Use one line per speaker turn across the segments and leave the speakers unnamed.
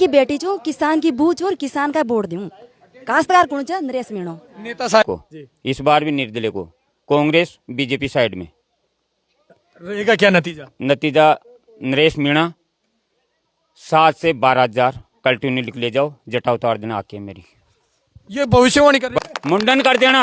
की बेटी छू, किसान की बहू छू और किसान का वोट दूं। काश्तकार कौन छे? नरेश मीणा।
नेता साहब
को इस बार भी निर्दलीय को कांग्रेस बीजेपी साइड में
रहेगा क्या नतीजा?
नतीजा नरेश मीणा 7 से 12,000 कंटिन्यू लिख ले जाओ, जटा उतार देना आके मेरी
ये भविष्यवाणी कर रहे हैं।
मुंडन कर देना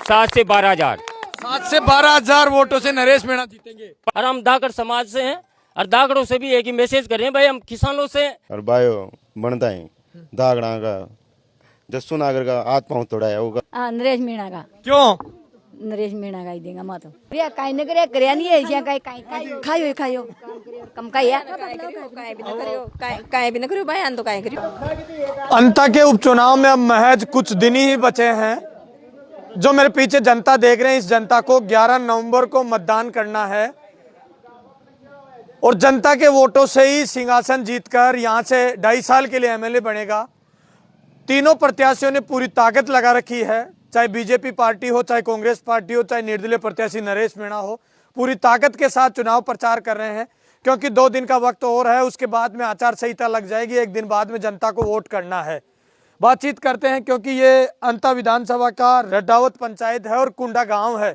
7 से 12,000
7 से 12,000 वोटों से नरेश मीणा जीतेंगे।
और हम दागड़ समाज से हैं और दागड़ों से भी एक ही मैसेज कर रहे हैं, भाई हम किसानों से
और बायो बनता है दागड़ा का जस्सू नागर का हाथ पाँव तोड़ा है होगा।
हाँ, नरेश मीणा का।
क्यों?
नरेश मीणा का ही देगा माँ तो भैया काई न करे करया नहीं है ऐसा काई
खायो खायो
कम का है
काय भी न करो भाई, तो काय करियो।
अंता के उपचुनाव में अब महज कुछ दिन ही बचे हैं। जो मेरे पीछे जनता देख रहे हैं, इस जनता को 11 नवंबर को मतदान करना है और जनता के वोटों से ही सिंहासन जीतकर यहां से 2.5 साल के लिए एमएलए बनेगा। तीनों प्रत्याशियों ने पूरी ताकत लगा रखी है, चाहे बीजेपी पार्टी हो, चाहे कांग्रेस पार्टी हो, चाहे निर्दलीय प्रत्याशी नरेश मीणा हो, पूरी ताकत के साथ चुनाव प्रचार कर रहे हैं। क्योंकि 2 दिन का वक्त और है, उसके बाद में आचार संहिता लग जाएगी, 1 दिन बाद में जनता को वोट करना है। बातचीत करते हैं, क्योंकि ये अंता विधानसभा का रड्डावत पंचायत है और कुंडा गांव है,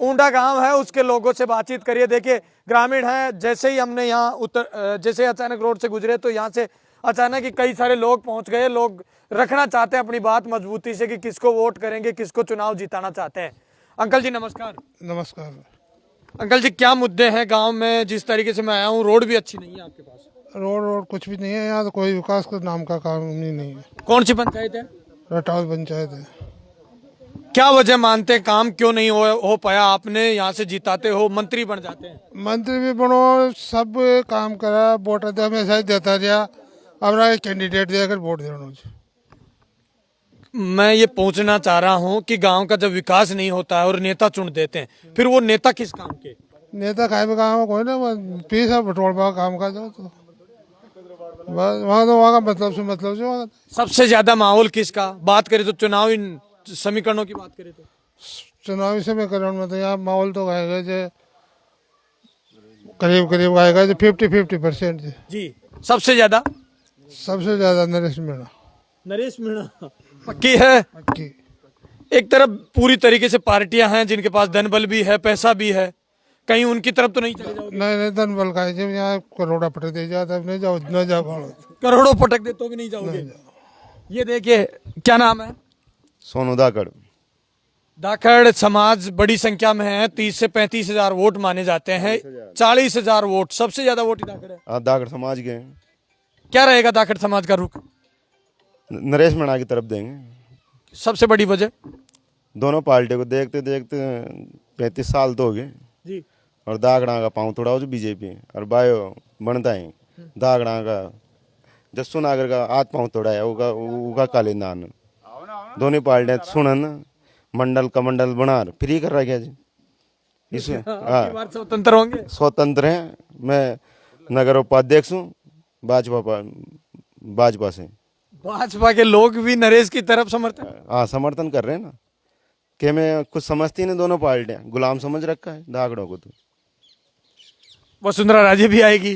ऊंडा गांव है, उसके लोगों से बातचीत करिए। देखिए ग्रामीण है, जैसे ही हमने यहाँ जैसे अचानक रोड से गुजरे तो यहाँ से अचानक ही कई सारे लोग पहुंच गए। लोग रखना चाहते हैं अपनी बात मजबूती से कि किसको वोट करेंगे, किसको चुनाव जिताना चाहते हैं। अंकल जी नमस्कार।
नमस्कार।
अंकल जी क्या मुद्दे हैं गांव में? जिस तरीके से मैं आया हूँ, रोड भी अच्छी नहीं है आपके पास।
रोड कुछ भी नहीं है यहाँ, तो कोई विकास का नाम का काम ही नहीं है।
कौन सी पंचायत है?
रटावत पंचायत है।
क्या वजह मानते हैं, काम क्यों नहीं हो पाया? आपने यहाँ से जिताते हो, मंत्री बन जाते हैं।
मंत्री भी बनो, सब काम करा, वोट हमेशा ही देता रहा, अब कैंडिडेट देकर वोट देना।
मैं ये पूछना चाह रहा हूँ कि गांव का जब विकास नहीं होता है और नेता चुन देते हैं, फिर वो नेता किस काम के?
नेता खाए भी काम कोई ना, पीसा पेट्रोल का काम का जाओ तो बस वहाँ तो वहाँ का मतलब से मतलब जो वहाँ
सबसे ज्यादा माहौल किसका? बात करें तो चुनावी समीकरणों की बात करें तो
चुनावी समीकरण में तो यहाँ माहौल तो आएगा जो करीब करीब आएगा जो 50-50%
जी। सबसे ज्यादा
नरेश मीणा।
नरेश मीणा पक्की है
की
एक तरफ पूरी तरीके से पार्टियां हैं जिनके पास धन बल भी है, पैसा भी है, कहीं उनकी तरफ तो नहीं चले जाओगे?
नहीं धन बल का जब यहाँ करोड़ा पटक दे जाता नहीं जाओ न जाओ।
करोड़ों पटक दे तो भी नहीं जाओगे? ये देखिए, क्या नाम है?
सोनू दाकड़।
दाखड़ समाज बड़ी संख्या में है, 30 से 35 हजार वोट माने जाते हैं। 40,000 वोट, सबसे ज्यादा वोट ही दाखड़ है।
दाकड़ समाज के
क्या रहेगा दाखड़ समाज का रुख?
नरेश मीणा की तरफ देंगे।
सबसे बड़ी वजह?
दोनों पार्टियों को देखते देखते 35 साल तो हो गए
जी।
और दागड़ा का पाँव तोड़ा हो जो बीजेपी और बायो बनता है दागड़ा का जस्सू नागर का हाथ पाँव तोड़ा है उगा काले नान। दोनों पार्टियां सुनन मंडल का मंडल बना फ्री कर रहा है क्या जी? इसमें हाँ
स्वतंत्र होंगे?
स्वतंत्र हैं। मैं नगर उपाध्यक्ष हूँ भाजपा से।
भाजपा के लोग भी नरेश की तरफ समर्थन?
हाँ समर्थन कर रहे हैं ना, कि मैं कुछ समझती नहीं, दोनों पार्टियां गुलाम समझ रखा है दागड़ों को। तो
वसुंधरा राजे भी आएगी?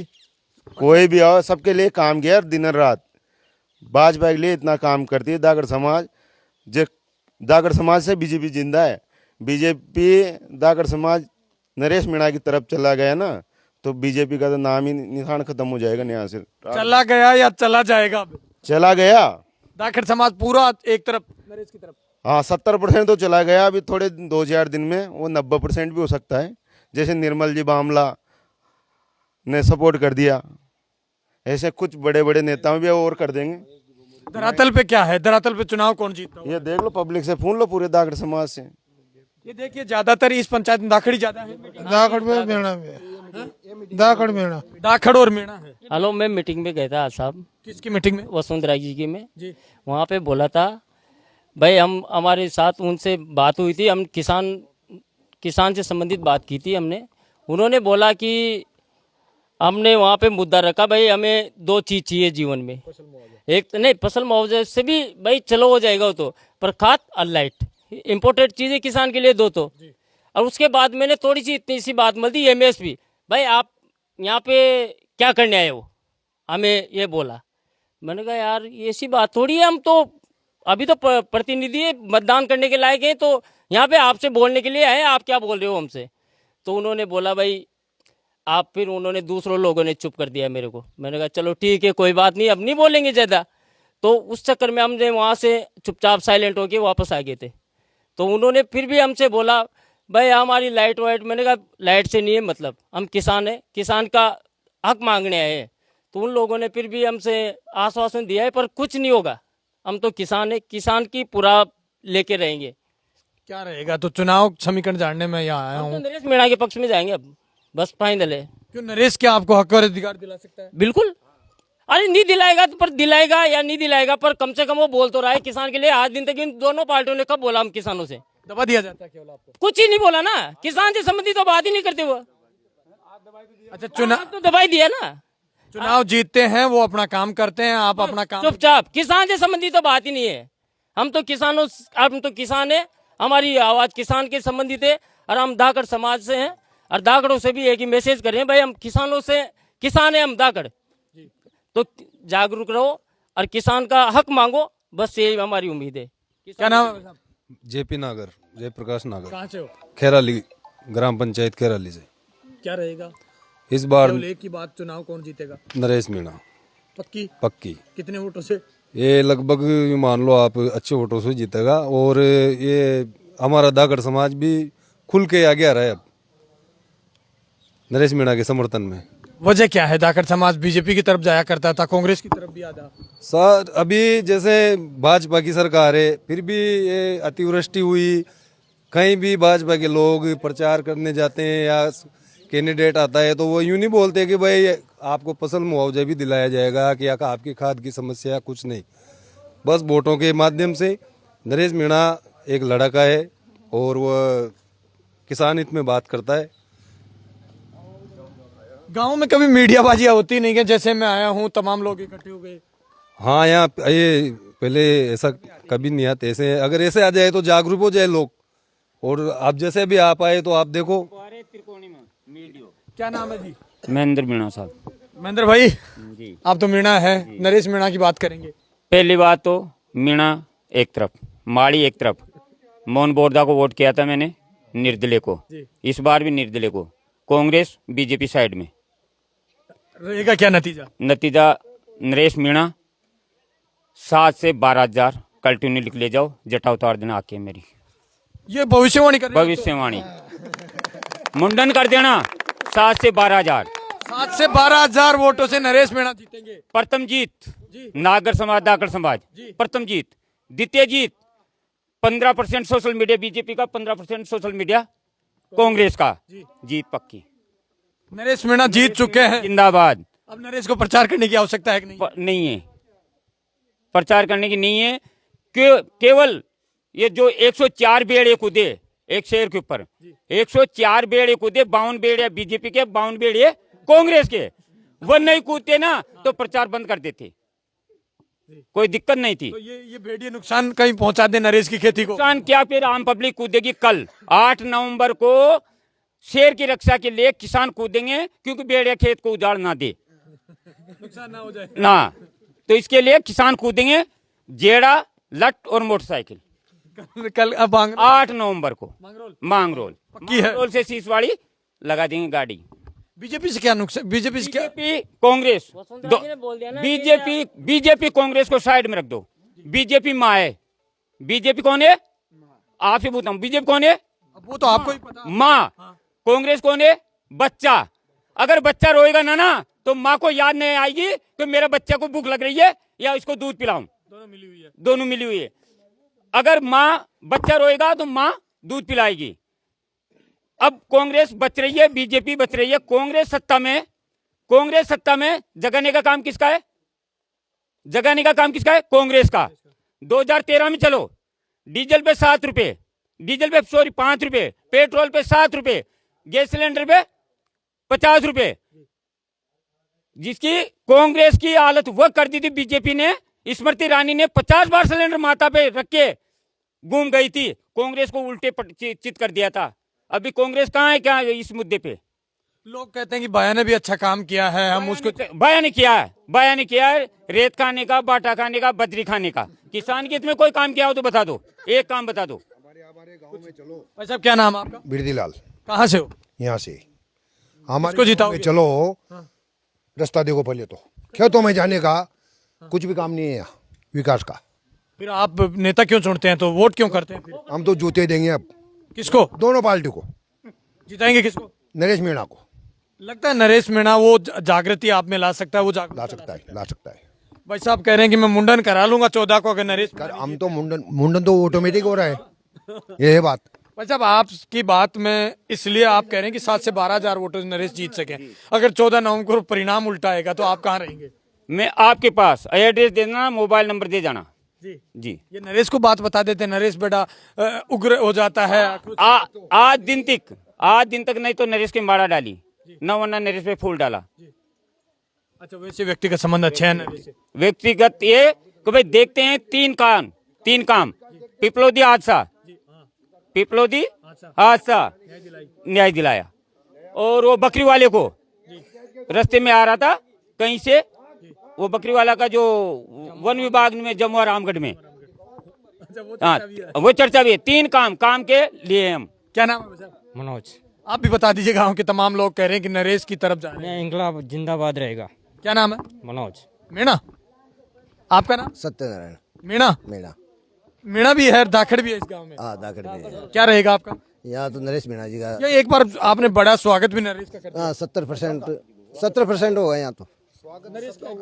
कोई भी आओ, सबके लिए काम किया दिन और रात। भाजपा के लिए इतना काम करती है दागड़ समाज। जो दागड़ समाज से बीजेपी जिंदा है। बीजेपी दागड़ समाज नरेश मीणा की तरफ चला गया ना, तो बीजेपी का तो नाम ही निशान खत्म हो जाएगा यहाँ से।
चला गया या चला जाएगा?
चला गया
दाखड़ समाज पूरा एक तरफ नरेश की तरफ।
हाँ 70% तो चला गया। अभी थोड़े 2-4 दिन में वो 90% भी हो सकता है। जैसे निर्मल जी बामला ने सपोर्ट कर दिया, ऐसे कुछ बड़े बड़े नेताओं भी और कर देंगे।
धरातल पे क्या है? धरातल पे चुनाव कौन जीतता है?
ये देख लो, पब्लिक से पूछ लो पूरे दागड़ समाज से।
ये देखिए, ज्यादातर इस पंचायत में दाखड़ी ज्यादा है।
दाखड़ में मीणा में दाखड़ मीणा
दाखड़ और मीणा है।
हेलो, मैं मीटिंग में गया था आज साहब।
किसकी मीटिंग में?
वसुंधरा जी की में
जी।
वहाँ पे बोला था भाई, हम हमारे साथ उनसे बात हुई थी, हम किसान से संबंधित बात की थी हमने। उन्होंने बोला कि हमने वहाँ पे मुद्दा रखा, भाई हमें 2 चीज़ चाहिए जीवन में। एक नहीं, फसल मुआवजे से भी भाई चलो हो जाएगा वो तो, पर खाद और लाइट इम्पोर्टेड चीज़ें किसान के लिए 2 तो। और उसके बाद मैंने थोड़ी सी इतनी सी बात मिल दी, MSP। भाई आप यहाँ पे क्या करने आए हो? हमें ये बोला मैंने कहा यार ये ऐसी बात थोड़ी है, हम तो अभी तो प्रतिनिधि है, मतदान करने के लायक हैं, तो यहाँ पे आपसे बोलने के लिए आए, आप क्या बोल रहे हो हमसे। तो उन्होंने बोला भाई आप, फिर उन्होंने दूसरों लोगों ने चुप कर दिया मेरे को। मैंने कहा चलो ठीक है कोई बात नहीं, अब नहीं बोलेंगे ज़्यादा। तो उस चक्कर में हमने वहाँ से चुपचाप साइलेंट होके वापस आ गए थे। तो उन्होंने फिर भी हमसे बोला भाई हमारी लाइट वाइट, मैंने कहा लाइट से नहीं है मतलब, हम किसान हैं, किसान का हक मांगने आए हैं। तो उन लोगों ने फिर भी हमसे आश्वासन दिया है पर कुछ नहीं होगा, हम तो किसान है, किसान की पूरा लेके रहेंगे।
क्या रहेगा? तो चुनाव समीकरण जानने में यहाँ आया
हम तो
हूँ।
नरेश मीणा के पक्ष में जाएंगे अब, बस फाइनल है।
क्यों नरेश क्या आपको हक और अधिकार दिला सकता है?
बिल्कुल, अरे नहीं दिलाएगा तो पर दिलाएगा या नहीं दिलाएगा, पर कम से कम वो बोल तो रहा है किसान के लिए। आज दिन तक इन दोनों पार्टियों ने कब बोला हम किसानों से?
दबा दिया जाता है केवल आपको।
कुछ ही नहीं बोला ना, किसान से संबंधित तो बात ही नहीं करते वो।
अच्छा, चुनाव
तो दबाई दिया ना,
चुनाव जीतते हैं वो अपना काम करते हैं, आप अपना काम।
चुपचाप। किसान से संबंधित तो बात ही नहीं है। हम तो किसानों, हम तो किसान है, हमारी आवाज किसान के संबंधित है, और हम धाकड़ समाज से हैं, और धाकड़ों से भी एक ही मैसेज करें भाई हम किसानों से, किसान है हम धाकड़, तो जागरूक रहो और किसान का हक मांगो, बस यही हमारी उम्मीद है।
क्या नाम है?
जेपी नागर, जयप्रकाश नागर,
कहाँ से हो?
खेराली ग्राम पंचायत खेराली से।
क्या रहेगा
इस बार
केवल एक ही बात, चुनाव कौन जीतेगा?
नरेश मीणा
पक्की?
पक्की।
कितने वोटों से?
ये लगभग मान लो आप अच्छे वोटों से जीतेगा, और ये हमारा धाकड़ समाज भी खुल के आगे आ रहा है अब नरेश मीणा के समर्थन में।
वजह क्या है? धाकड़ समाज बीजेपी की तरफ जाया करता था, कांग्रेस की तरफ भी आधा।
सर अभी जैसे भाजपा की सरकार है, फिर भी ये अतिवृष्टि हुई, कहीं भी भाजपा के लोग प्रचार करने जाते हैं या कैंडिडेट आता है तो वो यूं नहीं बोलते कि भाई आपको फसल मुआवजा भी दिलाया जाएगा कि आपकी खाद की समस्या, कुछ नहीं। बस वोटों के माध्यम से नरेश मीणा एक लड़का है और वह किसान हित में बात करता है।
गांव में कभी मीडियाबाजियां होती नहीं है? जैसे मैं आया हूं तमाम लोग इकट्ठे हो गए।
हाँ, यहाँ ये पहले ऐसा कभी नहीं आते, ऐसे अगर ऐसे आ जाए तो जागरूक हो जाए लोग, और आप जैसे भी आप आए तो आप देखो।
क्या नाम है जी?
महेंद्र मीणा साहब।
महेंद्र भाई
जी,
आप तो मीणा है, नरेश मीणा की बात करेंगे।
पहली बात तो मीणा एक तरफ, माड़ी एक तरफ। मोहन बोरदा को वोट किया था मैंने, निर्दलीय को, इस बार भी निर्दलीय को। कांग्रेस बीजेपी साइड में
रहेगा क्या नतीजा?
नतीजा नरेश मीणा 7 से 12,000 कंटिन्यू लिख ले जाओ, जटा उतार देना आके मेरी
ये भविष्यवाणी कर रहे हैं।
भविष्यवाणी मुंडन कर देना। 7 से 12,000
7 से 12,000 वोटों से नरेश मीणा जीतेंगे।
प्रथम जीत नागर समाज, दाकड़ समाज, प्रथम जीत। द्वितीय जीत 15% सोशल मीडिया बीजेपी का, 15% सोशल मीडिया कांग्रेस का। जीत पक्की।
नरेश मीणा जीत चुके हैं,
जिंदाबाद।
अब नरेश को प्रचार करने की आवश्यकता है कि नहीं?
नहीं है, प्रचार करने की नहीं है। केवल ये जो 104 बेड़े कूदे एक शेर के ऊपर, 104 बेड़े कूदे, 52 बेड़े बीजेपी के, 52 बेड़े कांग्रेस के, वो नहीं कूदते ना तो प्रचार बंद कर देते, कोई दिक्कत नहीं थी।
तो ये भेड़िए नुकसान कहीं पहुंचा दे नरेश की खेती को?
नुकसान क्या, फिर आम पब्लिक कूदेगी। कल 8 नवंबर को शेर की रक्षा के लिए किसान कूदेंगे, क्योंकि भेड़िया खेत को उजाड़ ना दे,
नुकसान ना हो जाए
ना, तो इसके लिए किसान कूदेंगे, जेड़ा, लट और मोटरसाइकिल।
कल अब
8 नवंबर को मांगरोल
पक्की है।
मांगरोल से सीसवाड़ी लगा देंगे गाड़ी।
बीजेपी से क्या नुकसान? बीजेपी से क्या?
बीजेपी कांग्रेस, बीजेपी कांग्रेस को साइड में रख दो। बीजेपी माँ है। बीजेपी कौन है? आप ही बताऊं, बीजेपी कौन है?
अब वो तो आपको ही पता।
माँ। कांग्रेस कौन है? बच्चा। अगर बच्चा रोएगा ना तो माँ को याद नहीं आएगी कि मेरे बच्चे को भूख लग रही है या इसको दूध पिलाऊं।
दोनों मिली हुई है।
दोनों मिली हुई है। अगर माँ, बच्चा रोएगा तो माँ दूध पिलाएगी। अब कांग्रेस बच रही है, बीजेपी बच रही है। कांग्रेस सत्ता में जगाने का काम किसका है? जगाने का काम किसका है? कांग्रेस का। 2013 में चलो, डीजल पे 7 रुपए, 5 रुपए, पेट्रोल पे 7 रुपए, गैस सिलेंडर पे 50 रुपए, जिसकी कांग्रेस की हालत वह कर दी थी बीजेपी ने। स्मृति ईरानी ने 50 बार सिलेंडर माथा पे रख के घूम गई थी, कांग्रेस को उल्टे चित कर दिया था। अभी कांग्रेस कहाँ है क्या इस मुद्दे पे?
लोग कहते हैं कि बाया ने भी अच्छा काम किया है, हम उसको
बयान नहीं किया है, बयान नहीं किया है। रेत खाने का, बाटा खाने का, बजरी खाने का, किसान के इसमें कोई काम किया हो तो बता दो, एक काम बता दो।
भाई साहब क्या नाम है आपका?
बिरदी लाल,
कहाँ से हो?
यहाँ से
किसको
हमारे
जिताओगे?
में चलो रास्ता देखो पहले तो, खेतों में जाने का कुछ भी काम नहीं है यहाँ विकास का।
फिर आप नेता क्यों चुनते हैं, तो वोट क्यों करते हैं फिर?
हम तो जूते देंगे अब
किसको?
दोनों पार्टी को,
जिताएंगे किसको?
नरेश मीणा को।
लगता है नरेश मीणा वो जागृति आप में ला सकता है, वो
ला सकता है, ला सकता है।
भाई साहब कह रहे हैं कि मैं मुंडन करा लूंगा 14 को अगर नरेश।
हम तो मुंडन तो ऑटोमेटिक हो रहा है, ये है बात।
भाई साहब आपकी बात में इसलिए आप कह रहे हैं कि 7 से 12,000 वोटों से नरेश जीत सके। अगर 14 नवंबर को परिणाम उल्टा आएगा तो आप कहाँ रहेंगे?
मैं आपके पास एड्रेस दे देना, मोबाइल नंबर दे जाना।
जी
जी,
ये नरेश को बात बता देते हैं, नरेश बेटा उग्र हो जाता है।
आज दिन तक नहीं तो नरेश की माड़ा डाली न, वरना नरेश पे फूल डाला।
अच्छा, वैसे व्यक्ति का संबंध अच्छा है नरेश से?
व्यक्तिगत ये कि भाई देखते हैं तीन काम पिपलोदी हादसा न्याय दिलाया। और वो बकरी वाले को रास्ते में आ रहा था कहीं से, वो बकरी वाला का जो वन विभाग में जमुआ रामगढ़ में, हाँ वो चर्चा भी है। 3 काम के लिए हम।
क्या नाम है साहब?
मनोज।
आप भी बता दीजिए, गांव के तमाम लोग कह रहे हैं कि नरेश की तरफ जा रहे हैं।
इंकलाब जिंदाबाद रहेगा।
क्या नाम है?
मनोज।
मीणा। आपका नाम?
सत्यनारायण
मीणा।
मीणा।
मीणा भी है, दाखड़ भी है इस गांव में।
हाँ दाखड़ में
क्या रहेगा आपका?
यहाँ तो नरेश मीणा जी का
ये एक बार आपने बड़ा स्वागत भी नरेश का कर दिया।
70% होगा यहाँ तो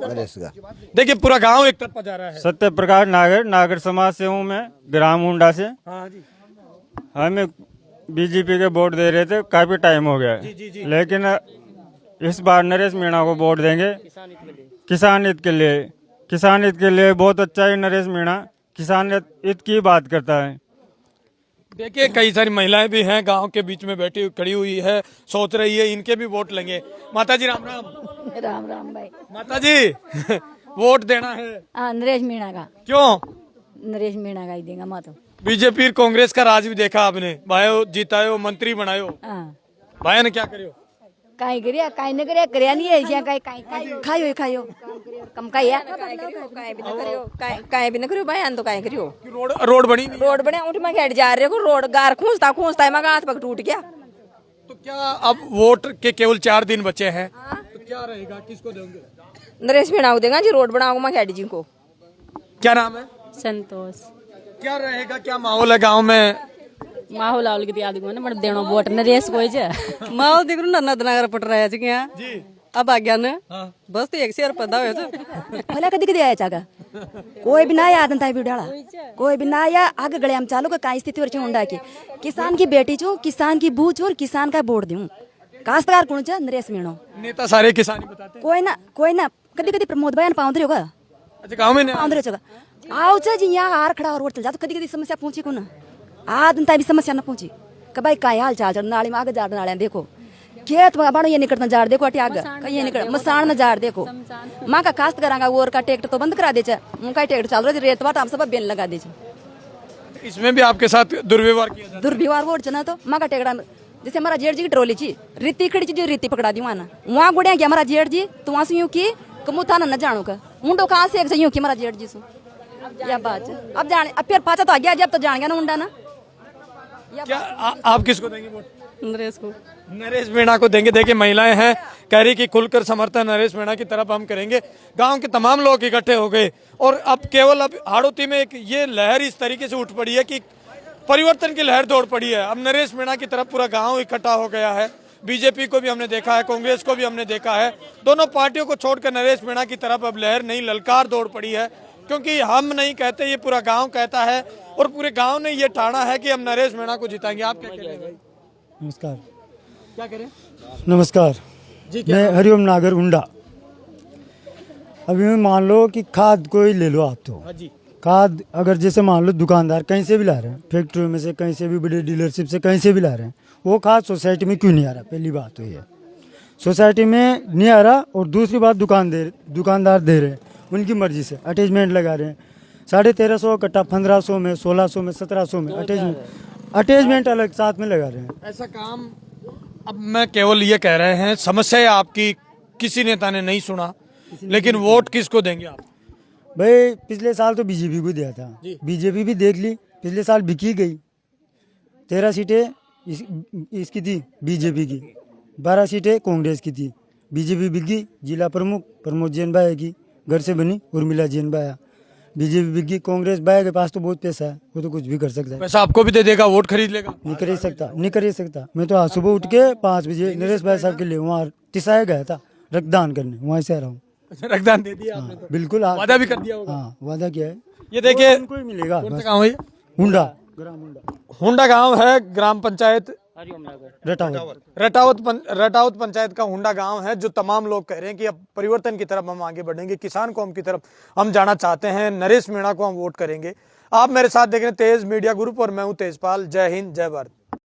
नरेश का।
देखिए पूरा गांव एक तरफ जा रहा है।
सत्य प्रकाश नागर समाज से हूँ मैं, ग्राम हुंडा से।
हाँ जी।
हमें बीजेपी के वोट दे रहे थे, काफी टाइम हो गया है। लेकिन इस बार नरेश मीणा को वोट देंगे, किसान हित के लिए बहुत अच्छा है नरेश मीणा, किसान हित की बात करता है।
देखिए कई सारी महिलाएं भी हैं गांव के बीच में बैठी खड़ी हुई है, सोच रही है इनके भी वोट लेंगे। माता जी राम राम।
राम राम भाई।
माता जी वोट देना है?
हाँ नरेश मीणा का।
क्यों?
नरेश मीणा का ही देगा मत।
बीजेपी कांग्रेस का राज भी देखा आपने, भाई जीतायो, मंत्री बनायो,
हाँ
भाई ने क्या करियो?
काई करिया काई न करिया करया नहीं है ऐसा काई खायो कम का या
काय भी न करियो बयान तो काय करियो।
रोड बनी नहीं?
रोड बने उठ में खेड़ जा रहे को, रोड गार खूंजता है, मगर हाथ पग टूट गया।
तो क्या अब वोट के केवल 4 दिन बचे हैं, तो क्या रहेगा, किसको देंगे?
नरेश मीणा देगा जी, रोड बनाऊंगा मैं खेड़ जी को।
क्या नाम है?
संतोष।
क्या रहेगा, क्या माहौल है गांव में?
माहौल आवल के याद को बड़ देनो वोट नरेश कोई जे माहौल देख रो नन्ना दनागर पट रहा है जी क्या जी अब आ गया ना। बस तो 1 शेर पदा हो तो
भला कदी कदी आया चागा कोई भी ना याद अंता डाला, कोई भी ना या आगे गले हम चालू का काई स्थिति और हुंडा की किसान की बेटी छू, किसान की बूझ और किसान का वोट दूं। काश्तकार कौन छ? नरेश मीणो।
नेता सारे किसान ही बताते हैं।
कोई ना कदी कदी प्रमोद बयान पाउंदरे होगा।
अच्छा गांव में
पाउंदरे होगा आओ छ जी यहाँ हार खड़ा और वोट चल जा, तो कदी कदी समस्या पूछी को ना आदंता भी समस्या न पूछी कि भाई का हाल चाल नाली में आगे जाड़ नाले देखो, खेत में बाणो ये निकलना जाड़ देखो, अटे आगे कहीं निकल मसाण न जाड़ देखो। माँ का काश्त करांगा वो का ट्रैक्टर तो बंद करा दे, उनका ट्रैक्टर चाल रहा रेत बाट आप सब बेन लगा दे।
इसमें भी आपके साथ दुर्व्यवहार किया जाता है?
दुर्व्यवहार वोट चना तो माँ का ट्रैक्टर जैसे हमारा जेठ जी की ट्रोली ची रीति खड़ी जो रीति पकड़ा दी वहां वहाँ गुड़िया गया हमारा जेठ जी, तो वहां से यूं की मुथा न जानू का मुंडो कहाँ से यूं की हमारा जेठ जी सु या बात अब जाने अब फिर पाचा तो आ गया, जब तो जान गया ना मुंडा ना।
क्या आप किसको देंगे वोट?
नरेश को।
नरेश मीणा को देंगे। देखिए महिलाएं हैं, कह रही कि खुलकर समर्थन नरेश मीणा की तरफ हम करेंगे। गांव के तमाम लोग इकट्ठे हो गए और अब केवल अब हाड़ौती में एक ये लहर इस तरीके से उठ पड़ी है कि परिवर्तन की लहर दौड़ पड़ी है। अब नरेश मीणा की तरफ पूरा गांव इकट्ठा हो गया है। बीजेपी को भी हमने देखा है, कांग्रेस को भी हमने देखा है, दोनों पार्टियों को छोड़कर नरेश मीणा की तरफ अब लहर नहीं ललकार दौड़ पड़ी है। क्योंकि हम नहीं कहते, ये पूरा गांव कहता है और पूरे गांव ने ये ठाना है कि हम नरेश मीणा को जिताएंगे। आप क्या करेंगे?
नमस्कार।
क्या करें?
नमस्कार
जी।
मैं हरिओम नागर हुंडा। अभी मान लो कि खाद कोई ले लो आप तो
जी।
खाद अगर जैसे मान लो दुकानदार कहीं से भी ला रहे हैं, फैक्ट्रियों में से कहीं से भी, बड़े डीलरशिप से कहीं से भी ला रहे हैं, वो खाद सोसाइटी में क्यों नहीं आ रहा? पहली बात तो ये सोसाइटी में नहीं आ रहा। और दूसरी बात दुकानदार दे रहे हैं उनकी मर्जी से, अटैचमेंट लगा रहे हैं 1350 कट्टा 1500 में, 1600 में, 1700 में अटैचमेंट अलग साथ में लगा रहे हैं।
ऐसा काम अब मैं केवल ये कह रहे हैं, समस्या आपकी किसी नेता ने नहीं सुना, लेकिन वोट किसको देंगे आप?
भाई पिछले साल तो बीजेपी को दिया था, बीजेपी भी देख ली, पिछले साल बिकी गई। 13 सीटें इसकी थी बीजेपी की, 12 सीटें कांग्रेस की थी। बीजेपी बिक गई, जिला प्रमुख प्रमोद जैन भाई की घर से बनी उर्मिला जैन भाई। बीजेपी बिक गई, कांग्रेस भाई के पास तो बहुत पैसा है, वो तो कुछ भी कर सकता है।
पैसा आपको भी दे देगा, वोट खरीद लेगा?
नहीं कर ही सकता, नहीं कर ही सकता। मैं तो आज सुबह उठ के 5 बजे नरेश भाई साहब के लिए वहाँ टिसाया गया था रक्तदान करने, वहीं से आ रहा हूँ।
रक्तदान दे दिया आपने तो?
बिल्कुल,
वादा भी कर दिया होगा।
हाँ वादा किया है।
ये देखिए,
उनको ही मिलेगा।
कौन सा गाँव है ये?
हुंडा
हुंडा गांव है, ग्राम पंचायत
रटावत।
रटावत पंचायत का हुंडा गांव है, जो तमाम लोग कह रहे हैं कि अब परिवर्तन की तरफ हम आगे बढ़ेंगे, किसान कौम की तरफ हम जाना चाहते हैं, नरेश मीणा को हम वोट करेंगे। आप मेरे साथ देख रहे हैं तेज मीडिया ग्रुप और मैं हूं तेजपाल। जय हिंद, जय भारत।